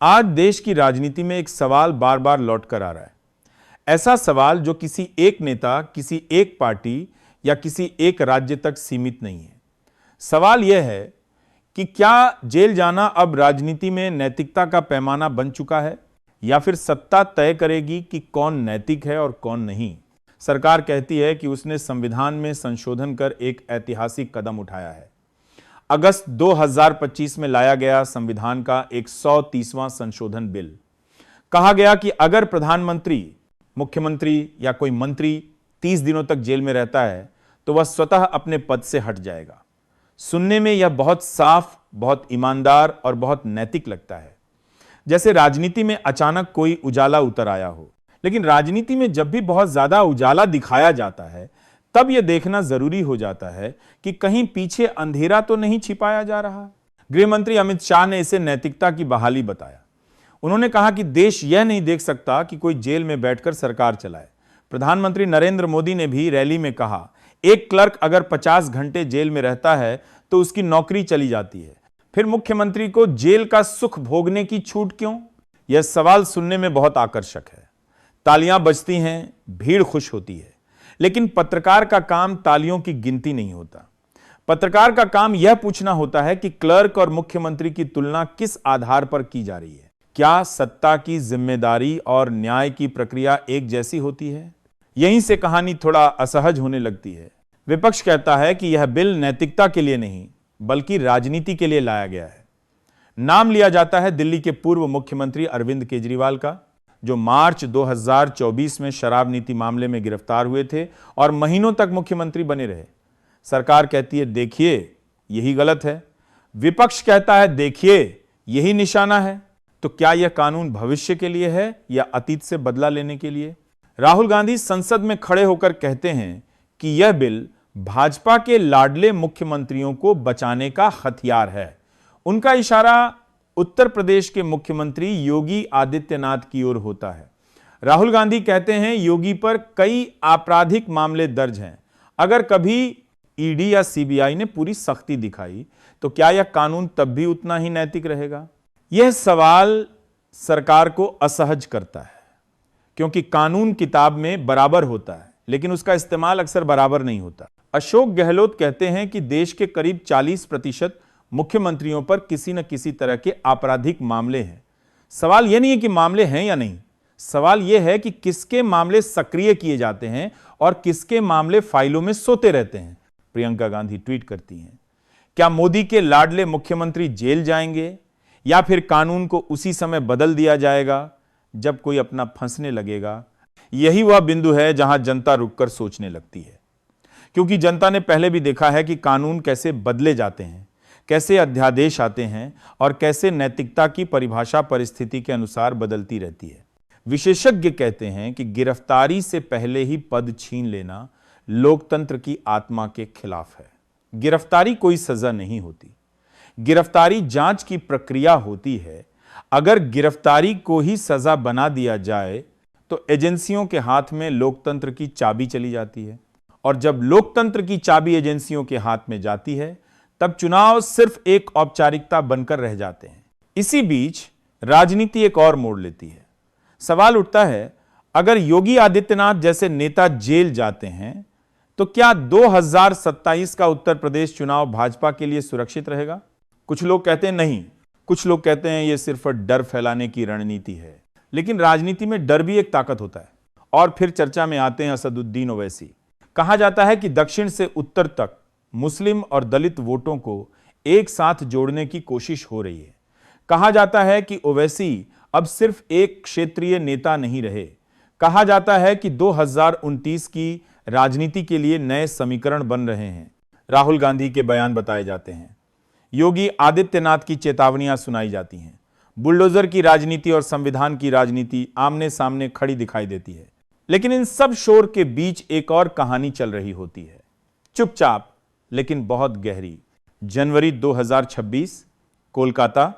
आज देश की राजनीति में एक सवाल बार बार लौट कर आ रहा है। ऐसा सवाल जो किसी एक नेता, किसी एक पार्टी या किसी एक राज्य तक सीमित नहीं है। सवाल यह है कि क्या जेल जाना अब राजनीति में नैतिकता का पैमाना बन चुका है या फिर सत्ता तय करेगी कि कौन नैतिक है और कौन नहीं। सरकार कहती है कि उसने संविधान में संशोधन कर एक ऐतिहासिक कदम उठाया है। अगस्त 2025 में लाया गया संविधान का 130वां संशोधन बिल। कहा गया कि अगर प्रधानमंत्री, मुख्यमंत्री या कोई मंत्री 30 दिनों तक जेल में रहता है तो वह स्वतः अपने पद से हट जाएगा। सुनने में यह बहुत साफ, बहुत ईमानदार और बहुत नैतिक लगता है, जैसे राजनीति में अचानक कोई उजाला उतर आया हो। लेकिन राजनीति में जब भी बहुत ज्यादा उजाला दिखाया जाता है तब यह देखना जरूरी हो जाता है कि कहीं पीछे अंधेरा तो नहीं छिपाया जा रहा। गृह मंत्री अमित शाह ने इसे नैतिकता की बहाली बताया। उन्होंने कहा कि देश यह नहीं देख सकता कि कोई जेल में बैठकर सरकार चलाए। प्रधानमंत्री नरेंद्र मोदी ने भी रैली में कहा, एक क्लर्क अगर 50 घंटे जेल में रहता है तो उसकी नौकरी चली जाती है, फिर मुख्यमंत्री को जेल का सुख भोगने की छूट क्यों? यह सवाल सुनने में बहुत आकर्षक है। तालियां बजती हैं, भीड़ खुश होती है, लेकिन पत्रकार का काम तालियों की गिनती नहीं होता। पत्रकार का काम यह पूछना होता है कि क्लर्क और मुख्यमंत्री की तुलना किस आधार पर की जा रही है। क्या सत्ता की जिम्मेदारी और न्याय की प्रक्रिया एक जैसी होती है? यहीं से कहानी थोड़ा असहज होने लगती है। विपक्ष कहता है कि यह बिल नैतिकता के लिए नहीं बल्कि राजनीति के लिए लाया गया है। नाम लिया जाता है दिल्ली के पूर्व मुख्यमंत्री अरविंद केजरीवाल का, जो मार्च 2024 में शराब नीति मामले में गिरफ्तार हुए थे और महीनों तक मुख्यमंत्री बने रहे। सरकार कहती है देखिए यही गलत है, विपक्ष कहता है देखिए यही निशाना है। तो क्या यह कानून भविष्य के लिए है या अतीत से बदला लेने के लिए? राहुल गांधी संसद में खड़े होकर कहते हैं कि यह बिल भाजपा के लाडले मुख्यमंत्रियों को बचाने का हथियार है। उनका इशारा उत्तर प्रदेश के मुख्यमंत्री योगी आदित्यनाथ की ओर होता है। राहुल गांधी कहते हैं योगी पर कई आपराधिक मामले दर्ज हैं। अगर कभी ईडी या सीबीआई ने पूरी सख्ती दिखाई तो क्या यह कानून तब भी उतना ही नैतिक रहेगा? यह सवाल सरकार को असहज करता है, क्योंकि कानून किताब में बराबर होता है लेकिन उसका इस्तेमाल अक्सर बराबर नहीं होता। अशोक गहलोत कहते हैं कि देश के करीब 40% मुख्यमंत्रियों पर किसी न किसी तरह के आपराधिक मामले हैं। सवाल यह नहीं है कि मामले हैं या नहीं, सवाल यह है कि किसके मामले सक्रिय किए जाते हैं और किसके मामले फाइलों में सोते रहते हैं। प्रियंका गांधी ट्वीट करती हैं, क्या मोदी के लाडले मुख्यमंत्री जेल जाएंगे या फिर कानून को उसी समय बदल दिया जाएगा जब कोई अपना फंसने लगेगा? यही वह बिंदु है जहां जनता रुककर सोचने लगती है, क्योंकि जनता ने पहले भी देखा है कि कानून कैसे बदले जाते हैं, कैसे अध्यादेश आते हैं और कैसे नैतिकता की परिभाषा परिस्थिति के अनुसार बदलती रहती है। विशेषज्ञ कहते हैं कि गिरफ्तारी से पहले ही पद छीन लेना लोकतंत्र की आत्मा के खिलाफ है। गिरफ्तारी कोई सजा नहीं होती, गिरफ्तारी जांच की प्रक्रिया होती है। अगर गिरफ्तारी को ही सजा बना दिया जाए तो एजेंसियों के हाथ में लोकतंत्र की चाबी चली जाती है, और जब लोकतंत्र की चाबी एजेंसियों के हाथ में जाती है तब चुनाव सिर्फ एक औपचारिकता बनकर रह जाते हैं। इसी बीच राजनीति एक और मोड़ लेती है। सवाल उठता है, अगर योगी आदित्यनाथ जैसे नेता जेल जाते हैं तो क्या 2027 का उत्तर प्रदेश चुनाव भाजपा के लिए सुरक्षित रहेगा? कुछ लोग कहते हैं नहीं, कुछ लोग कहते हैं यह सिर्फ डर फैलाने की रणनीति है। लेकिन राजनीति में डर भी एक ताकत होता है। और फिर चर्चा में आते हैं असदुद्दीन ओवैसी। कहा जाता है कि दक्षिण से उत्तर तक मुस्लिम और दलित वोटों को एक साथ जोड़ने की कोशिश हो रही है। कहा जाता है कि ओवैसी अब सिर्फ एक क्षेत्रीय नेता नहीं रहे। कहा जाता है कि 2029 की राजनीति के लिए नए समीकरण बन रहे हैं। राहुल गांधी के बयान बताए जाते हैं, योगी आदित्यनाथ की चेतावनियां सुनाई जाती हैं। बुलडोजर की राजनीति और संविधान की राजनीति आमने सामने खड़ी दिखाई देती है। लेकिन इन सब शोर के बीच एक और कहानी चल रही होती है, चुपचाप लेकिन बहुत गहरी। जनवरी 2026, कोलकाता,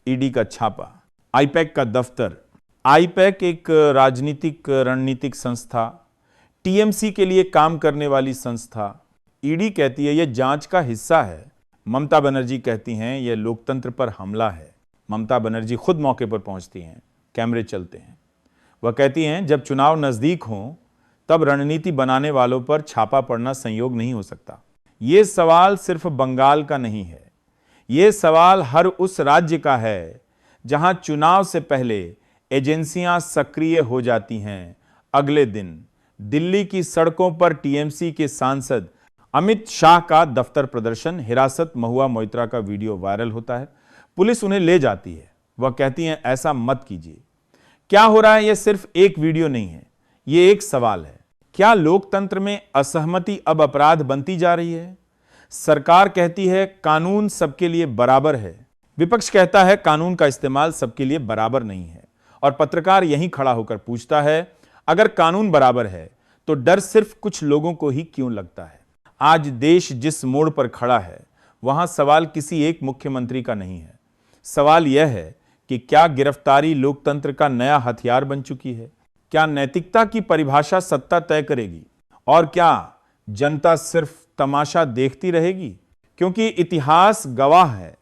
ईडी का छापा, आईपैक का दफ्तर। आईपैक एक राजनीतिक रणनीतिक संस्था, टीएमसी के लिए काम करने वाली संस्था। ईडी कहती है यह जांच का हिस्सा है, ममता बनर्जी कहती हैं यह लोकतंत्र पर हमला है। ममता बनर्जी खुद मौके पर पहुंचती हैं, कैमरे चलते हैं। वह कहती हैं जब चुनाव नजदीक हों तब रणनीति बनाने वालों पर छापा पड़ना संयोग नहीं हो सकता। ये सवाल सिर्फ बंगाल का नहीं है, ये सवाल हर उस राज्य का है जहां चुनाव से पहले एजेंसियां सक्रिय हो जाती हैं। अगले दिन दिल्ली की सड़कों पर टीएमसी के सांसद अमित शाह का दफ्तर प्रदर्शन, हिरासत महुआ मोइत्रा का वीडियो वायरल होता है। पुलिस उन्हें ले जाती है। वह कहती हैं ऐसा मत कीजिए। क्या हो रहा है यह सिर्फ एक वीडियो नहीं है, यह एक सवाल है। क्या लोकतंत्र में असहमति अब अपराध बनती जा रही है? सरकार कहती है कानून सबके लिए बराबर है, विपक्ष कहता है कानून का इस्तेमाल सबके लिए बराबर नहीं है, और पत्रकार यहीं खड़ा होकर पूछता है अगर कानून बराबर है तो डर सिर्फ कुछ लोगों को ही क्यों लगता है? आज देश जिस मोड़ पर खड़ा है वहां सवाल किसी एक मुख्यमंत्री का नहीं है। सवाल यह है कि क्या गिरफ्तारी लोकतंत्र का नया हथियार बन चुकी है? क्या नैतिकता की परिभाषा सत्ता तय करेगी? और क्या जनता सिर्फ तमाशा देखती रहेगी? क्योंकि इतिहास गवाह है